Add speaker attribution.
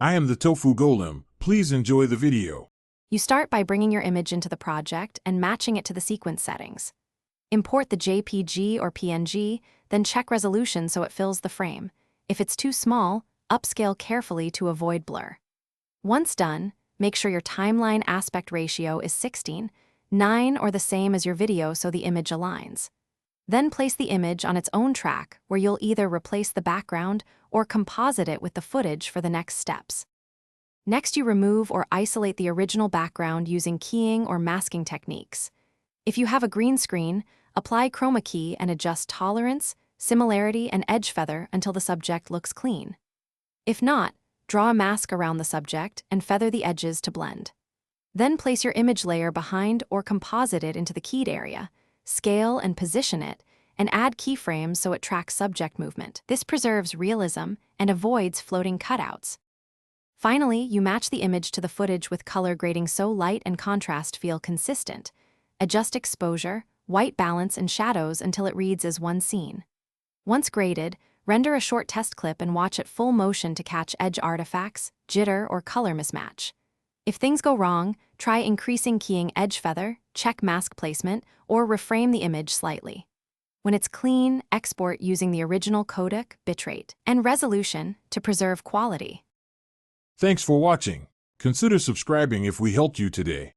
Speaker 1: I am the tofu golem. Please enjoy the video.
Speaker 2: You start by bringing your image into the project and matching it to the sequence settings. Import the JPG or PNG, then check resolution so it fills the frame. If it's too small, upscale carefully to avoid blur. Once done, make sure your timeline aspect ratio is 16:9 or the same as your video so the image aligns. Then place the image on its own track where you'll either replace the background or composite it with the footage for the next steps. Next, you remove or isolate the original background using keying or masking techniques. If you have a green screen, apply chroma key and adjust tolerance, similarity, and edge feather until the subject looks clean. If not, draw a mask around the subject and feather the edges to blend. Then place your image layer behind or composite it into the keyed area, scale and position it, and add keyframes so it tracks subject movement. This preserves realism and avoids floating cutouts. Finally, you match the image to the footage with color grading so light and contrast feel consistent. Adjust exposure, white balance, and shadows until it reads as one scene. Once graded, render a short test clip and watch at full motion to catch edge artifacts, jitter, or color mismatch. If things go wrong, try increasing keying edge feather, check mask placement, or reframe the image slightly. When it's clean, export using the original codec, bitrate, and resolution to preserve quality.
Speaker 1: Thanks for watching. Consider subscribing if we helped you today.